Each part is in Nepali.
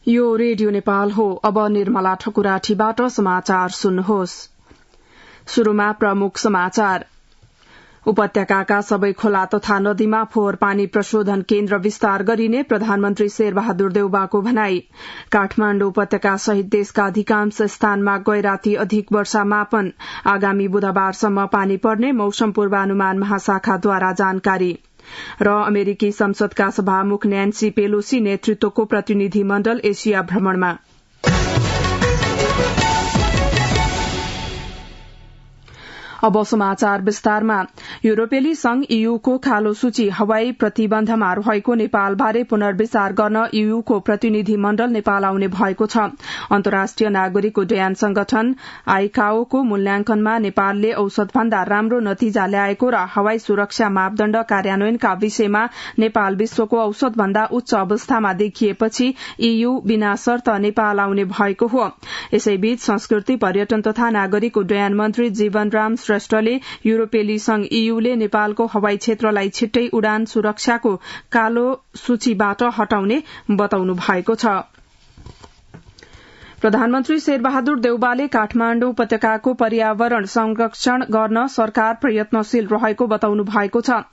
यो रेडियो नेपाल हो। अब निर्मला ठकुराठीबाट समाचार सुन्नुहोस्। शुरूमा प्रमुख समाचार। उपत्यकाका सबै खोला तथा नदीमा फोहोर पानी प्रशोधन केन्द्र विस्तार गरिने प्रधानमन्त्री शेरबहादुर देउबाको भनाई। काठमाण्डु उपत्यका सहित देशका अधिकांश स्थानमा गैराती अधिक वर्षा मापन। आगामी बुधबारसम्म पानी पर्ने मौसम पूर्वानुमान महाशाखाद्वारा जानकारी। र अमेरिकी संसदका सभामुख न्यान्सी पेलोसी नेतृत्वको प्रतिनिधि मण्डल एशिया भ्रमणमा। अब समाचार विस्तारमा। युरोपेली संघ ईयूको कालो सूची हवाई प्रतिबन्धमा रहेको नेपालबारे पुनर्विचार गर्न ईयूको प्रतिनिधि मण्डल नेपाल आउने भएको छ। अन्तर्राष्ट्रिय नागरिक उड्डयन संगठन आइकाओको मूल्याङ्कनमा नेपालले औसतभन्दा राम्रो नतिजा ल्याएको र हवाई सुरक्षा मापदण्ड कार्यान्वयनका विषयमा नेपाल विश्वको औसतभन्दा उच्च अवस्थामा देखिएपछि ईयू बिना शर्त नेपाल आउने भएको हो। यसैबीच संस्कृति पर्यटन तथा नागरिक उड्डयन मन्त्री जीवनराम श्रेष्ठले युरोपेली संघ ईयूले नेपालको हवाई क्षेत्रलाई छिट्टै उडान सुरक्षाको कालो सूचीबाट हटाउने बताउनु भएको छ। प्रधानमन्त्री शेरबहादुर देउबाले काठमाण्डु उपत्यकाको पर्यावरण संरक्षण गर्न सरकार प्रयत्नशील रहेको बताउनु भएको छ।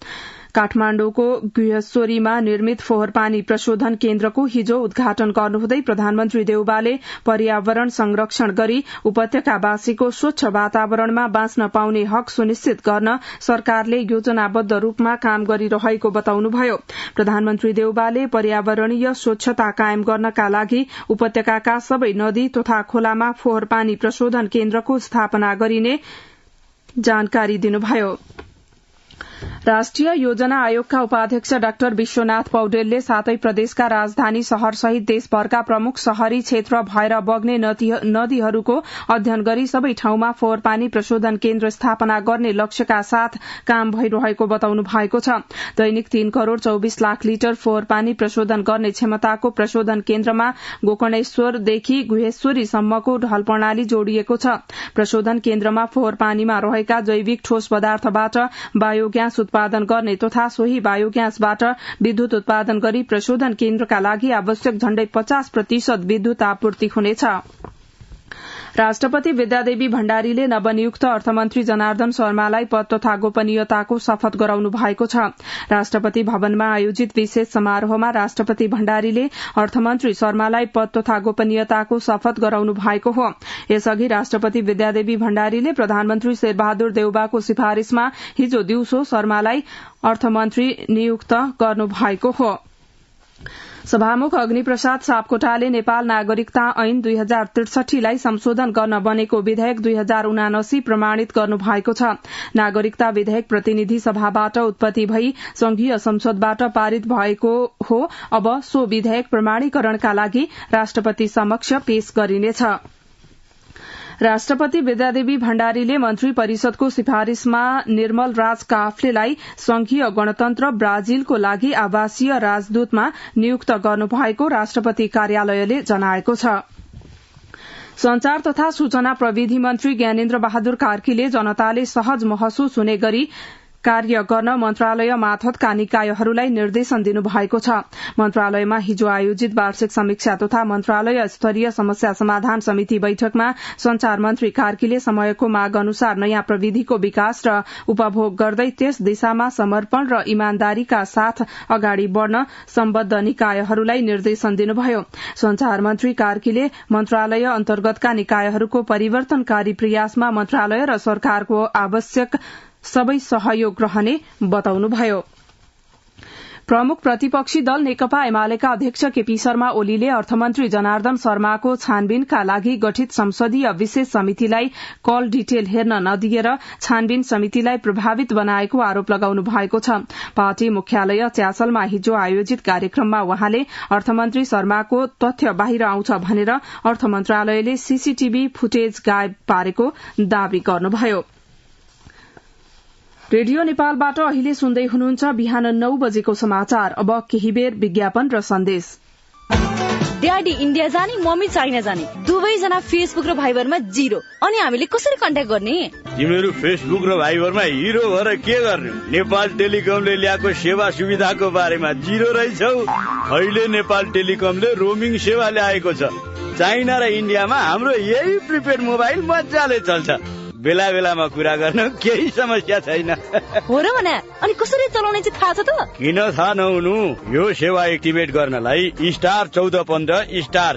काठमाण्डुको गुह्यश्वरीमा निर्मित फोहोर पानी प्रशोधन केन्द्रको हिजो उद्घाटन गर्नुहुँदै प्रधानमन्त्री देउबाले पर्यावरण संरक्षण गरी उपत्यकावासीको स्वच्छ वातावरणमा बाँच्न पाउने हक सुनिश्चित गर्न सरकारले योजनाबद्ध रूपमा काम गरिरहेको बताउनुभयो। प्रधानमन्त्री देउबाले पर्यावरणीय स्वच्छता कायम गर्नका लागि उपत्यकाका सबै नदी तथा खोलामा फोहोर पानी प्रशोधन केन्द्रको स्थापना गरिने जानकारी दिनुभयो। राष्ट्रिय योजना आयोगका उपाध्यक्ष डाक्टर विश्वनाथ पौडेलले सातै प्रदेशका राजधानी शहर सहित देशभरका प्रमुख शहरी क्षेत्र भएर बग्ने नदीहरूको अध्ययन गरी सबै ठाउँमा फोहोर पानी प्रशोधन केन्द्र स्थापना गर्ने लक्ष्यका साथ काम भइरहेको बताउनु भएको छ। दैनिक 3 करोड़ 24 लाख लिटर फोहोर पानी प्रशोधन गर्ने क्षमताको प्रशोधन केन्द्रमा गोकर्णेश्वरदेखि गुहेश्वरीसम्मको ढल प्रणाली जोडिएको छ। प्रशोधन केन्द्रमा फोहोर पानीमा रहेका जैविक ठोस पदार्थबाट बायोग्यास उत्पादन गर्ने तथा सोही बायोग्यासबाट विद्युत उत्पादन गरी प्रशोधन केन्द्रका लागि आवश्यक झण्डै 50% विद्युत आपूर्ति हुनेछ। राष्ट्रपति विद्यादेवी भण्डारीले नवनियुक्त अर्थमन्त्री जनार्दन शर्मालाई पद तथा गोपनीयताको शपथ गराउनु भएको छ। राष्ट्रपति भवनमा आयोजित विशेष समारोहमा राष्ट्रपति भण्डारीले अर्थमन्त्री शर्मालाई पद तथा गोपनीयताको शपथ गराउनु भएको हो। यसअघि राष्ट्रपति विद्यादेवी भण्डारीले प्रधानमन्त्री शेरबहादुर देउबाको सिफारिशमा हिजो दिउँसो शर्मालाई अर्थमन्त्री नियुक्त गर्नु भएको हो। सभामुख अग्निप्रसाद सापकोटाले नेपाल नागरिकता ऐन 2063 लाई संशोधन गर्न बनेको विधेयक 2079 प्रमाणित गर्नु भएको छ। नागरिकता विधेयक प्रतिनिधि सभाबाट उत्पत्ति भई संघीय संसदबाट पारित भएको हो। अब सो विधेयक प्रमाणीकरणका लागि राष्ट्रपति समक्ष पेश गरिनेछ। राष्ट्रपति विद्यादेवी भण्डारीले मन्त्री परिषदको सिफारिशमा निर्मल राज काफ्लेलाई संघीय गणतन्त्र ब्राजिलको लागि आवासीय राजदूतमा नियुक्त गर्नुभएको राष्ट्रपति कार्यालयले जनाएको छ। संचार तथा सूचना प्रविधि मन्त्री ज्ञानेन्द्र बहादुर कार्कीले जनताले सहज महसुस हुने गरी कार्य गर्न मन्त्रालय मार्फतका निकायहरूलाई निर्देशन दिनुभएको छ। मन्त्रालयमा हिजो आयोजित वार्षिक समीक्षा तथा मन्त्रालय स्तरीय समस्या समाधान समिति बैठकमा संचार मन्त्री कार्कीले समयको माग अनुसार नयाँ प्रविधिको विकास र उपभोग गर्दै त्यस दिशामा समर्पण र इमानदारीका साथ अगाडि बढ़न सम्बद्ध निकायहरूलाई निर्देशन दिनुभयो। संचार मन्त्री कार्कीले मन्त्रालय अन्तर्गतका निकायहरूको परिवर्तनकारी प्रयासमा मन्त्रालय र सरकारको आवश्यक सबै सहयोग रहने बताउनुभयो। प्रमुख प्रतिपक्षी दल नेकपा एमालेका अध्यक्ष केपी शर्मा ओलीले अर्थमन्त्री जनार्दन शर्माको छानबिनका लागि गठित संसदीय विशेष समितिलाई कल डिटेल हेर्न नदिएर छानबिन समितिलाई प्रभावित बनाएको आरोप लगाउनु भएको छ। पार्टी मुख्यालय च्यासलमा हिजो आयोजित कार्यक्रममा वहाँले अर्थमन्त्री शर्माको तथ्य बाहिर आउँछ भनेर अर्थ मन्त्रालयले सीसीटीभी फुटेज गायब पारेको दावी गर्नुभयो। रेडियो नेपालबाट अहिले सुन्दै हुनुहुन्छ बिहान 9 बजेको समाचार। अब केही बेर विज्ञापन र सन्देश। ड्याडी इन्डिया जाने मम्मी चाइना जाने दुवैजना फेसबुक र भाइबरमा 0 अनि हामीले कसरी कन्ट्याक्ट गर्ने तिमीहरू फेसबुक र भाइबरमा हिरो भएर के गर्ने नेपाल टेलिकमले ल्याएको सेवा सुविधाको बारेमा 0 रहेछौ अहिले नेपाल टेलिकमले रोमिङ सेवा ल्याएको छ चाइना र इन्डियामा हाम्रो यही प्रिपेड मोबाइल मजाले चल्छ बेला बेलामा कुरा गर्न केही समस्या छैन हो र भने अनि कसरी चलाउने चाहिँ थाहा छ त किन थाहा नहुनु यो सेवा एक्टिभेट गर्नलाई *1415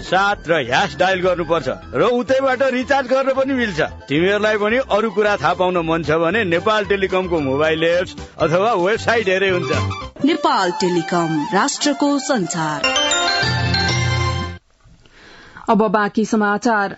*7 र # डायल गर्नुपर्छ र उतैबाट रिचार्ज गर्न पनि मिल्छ तिमीहरूलाई पनि अरू कुरा थाहा पाउन मन छ भने नेपाल टेलिकमको मोबाइल एप्स अथवा वेबसाइट हेरे हुन्छ नेपाल टेलिकम राष्ट्रको संचार अब बाँकी समाचार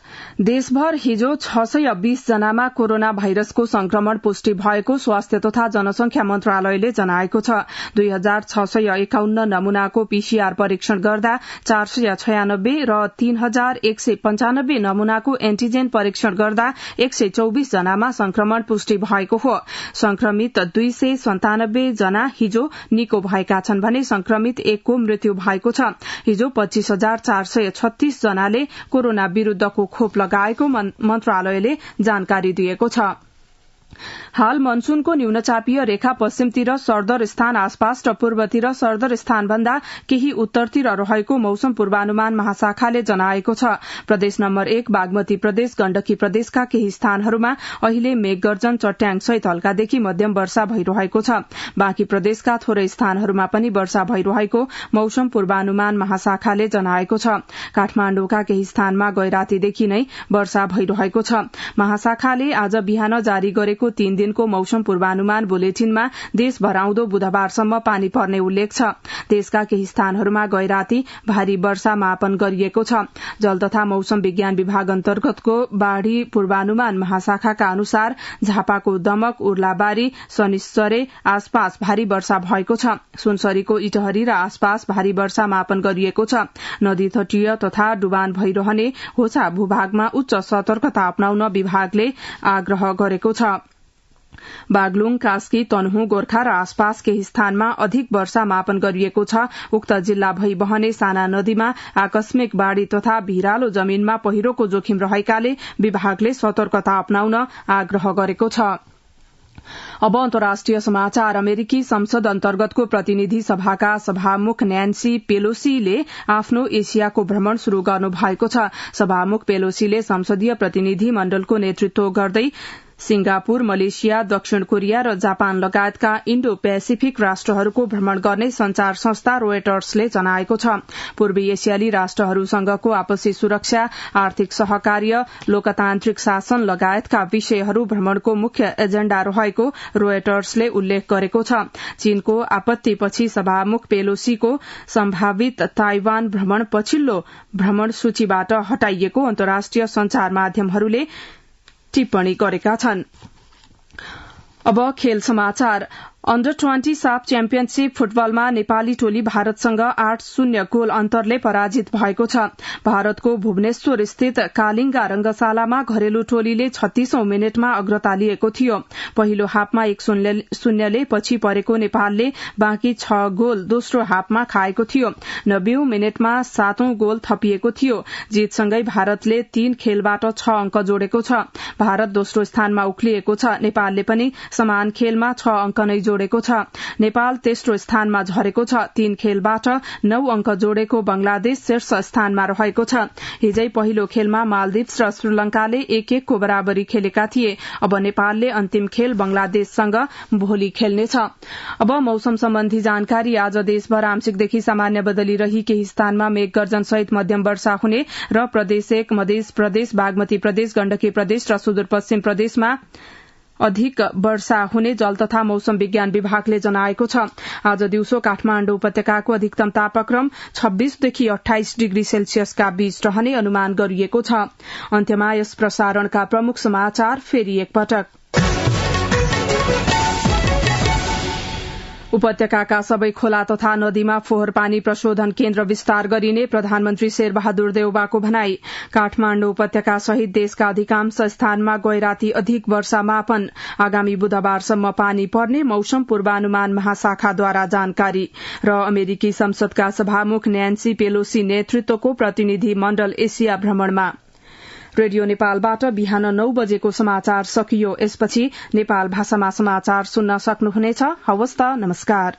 देशभर हिजो 620 जनामा कोरोना भाइरसको संक्रमण पुष्टि भएको स्वास्थ्य तथा जनसंख्या मन्त्रालयले जनाएको छ 2651 नमूनाको पीसीआर परीक्षण गर्दा 496 र 3195 नमूनाको एन्टिजेन परीक्षण गर्दा 124 जनामा संक्रमण पुष्टि भएको हो संक्रमित 297 जना हिजो निको भएका छन् भने संक्रमित एकको मृत्यु भएको छ हिजो 25436 जनाले कोरोना विरूद्धको खोप लगाएको मन्त्रालयले जानकारी दिएको छ हाल मनसूनको न्यूनचापीय रेखा पश्चिमतिर सरदर स्थान आसपास र पूर्वतिर सरदर स्थान भन्दा केही उत्तरतिर रहेको मौसम पूर्वानुमान महाशाखाले जनाएको छ प्रदेश नम्बर 1 बागमती प्रदेश गण्डकी प्रदेशका केही स्थानहरूमा अहिले मेघगर्जन चट्याङ सहित हल्कादेखि मध्यम वर्षा भइरहेको छ बाँकी प्रदेशका थोरै स्थानहरूमा पनि वर्षा भइरहेको मौसम पूर्वानुमान महाशाखाले जनाएको छ काठमाण्डुका केही स्थानमा गैरातीदेखि नै वर्षा भइरहेको छ महाशाखाले आज बिहान जारी गरेको 3 दिनको मौसम पूर्वानुमान बुलेटिनमा देशभर आउँदो बुधबारसम्म पानी पर्ने उल्लेख छ देशका केही स्थानहरूमा गैराती भारी वर्षा मापन गरिएको छ जल तथा मौसम विज्ञान विभाग अन्तर्गतको बाढ़ी पूर्वानुमान महाशाखाका अनुसार झापाको दमक उर्लाबारी शनिश्चरे आसपास भारी वर्षा भएको छ सुनसरीको इटहरी र आसपास भारी वर्षा मापन गरिएको छ नदी तटीय तथा डुबान भइरहने होछा भूभागमा उच्च सतर्कता अपनाउन विभागले आग्रह गरेको छ बागलुङ कास्की तनहु गोर्खा र आसपास केही स्थानमा अधिक वर्षा मापन गरिएको छ उक्त जिल्ला भई बहने साना नदीमा आकस्मिक बाढ़ी तथा भिरालो जमीनमा पहिरोको जोखिम रहेकाले विभागले सतर्कता अपनाउन आग्रह गरेको छ अब अन्तर्राष्ट्रिय समाचार अमेरिकी संसद अन्तर्गतको प्रतिनिधि सभाका सभामुख न्यान्सी पेलोसीले आफ्नो एसियाको भ्रमण शुरू गर्नु भएको छ सभामुख पेलोसीले संसदीय प्रतिनिधि मण्डलको नेतृत्व गर्दै सिंगापुर मलेसिया दक्षिण कोरिया र जापान लगायतका इण्डो पेसिफिक राष्ट्रहरूको भ्रमण गर्ने संचार संस्था रोयटर्सले जनाएको छ पूर्वी एसियाली राष्ट्रहरूसँगको आपसी सुरक्षा आर्थिक सहकार्य लोकतान्त्रिक शासन लगायतका विषयहरू भ्रमणको मुख्य एजेण्डा रहेको रोयटर्सले उल्लेख गरेको छ चीनको आपत्तिपछि सभामुख पेलोसीको सम्भावित ताइवान भ्रमण पछिल्लो भ्रमण सूचीबाट हटाइएको अन्तर्राष्ट्रिय संचार माध्यमहरूले टिप्पणी गरेका छन् अब खेल समाचार अन्डर 20 साफ च्याम्पियनशीप फुटबलमा नेपाली टोली भारतसँग 8-0 गोल अन्तरले पराजित भएको छ भारतको भुवनेश्वर स्थित कालिंगा रंगशालामा घरेलु टोलीले 36औं मिनेटमा अग्रता लिएको थियो पहिलो हाफमा 1-0ले पछि परेको नेपालले बाँकी 6 गोल दोस्रो हाफमा खाएको थियो 90औं मिनेटमा 7औं गोल थपिएको थियो जितसँगै भारतले 3 खेलबाट 6 अंक जोडेको छ भारत दोस्रो स्थानमा उक्लिएको छ नेपालले पनि समान खेलमा 6 अंक नै जोडेको छ नेपाल तेस्रो स्थानमा झरेको छ 3 खेलबाट 9 अंक जोडेको बंगलादेश शीर्ष स्थानमा रहेको छ हिजै पहिलो खेलमा मालदिप्स र श्रीलंकाले 1-1 को बराबरी खेलेका थिए अब नेपालले अन्तिम खेल बंगलादेशसँग भोलि खेल्नेछ अब मौसम सम्बन्धी जानकारी आज देशभर आंशिकदेखि सामान्य बदली रही केही स्थानमा मेघगर्जन सहित मध्यम वर्षा हुने र प्रदेश 1 मध्य प्रदेश बागमती प्रदेश गण्डकी प्रदेश र सुदूरपश्चिम प्रदेशमा अधिक वर्षा हुने जल तथा मौसम विज्ञान विभागले जनाएको छ आज दिउँसो काठमाण्डु उपत्यकाको अधिकतम तापक्रम 26 देखि 28 डिग्री सेल्सियसका बीच रहने अनुमान गरिएको छ अन्त्यमा यस प्रसारणका प्रमुख समाचार फेरि एकपटक उपत्यकाका सबै खोला तथा नदीमा फोहोर पानी प्रशोधन केन्द्र विस्तार गरिने प्रधानमन्त्री शेरबहादुर देउवाको भनाई। काठमाण्डु उपत्यका सहित देशका अधिकांश स्थानमा गैराती अधिक वर्षा मापन। आगामी बुधबारसम्म पानी पर्ने मौसम पूर्वानुमान महाशाखाद्वारा जानकारी। र अमेरिकी संसदका सभामुख न्यान्सी पेलोसी नेतृत्वको प्रतिनिधि मण्डल एसिया भ्रमणमा। रेडियो नेपालबाट बिहान 9 बजेको समाचार सकियो। यसपछि नेपाल भाषामा समाचार सुन्न सक्नुहुनेछ। हवस् त, नमस्कार।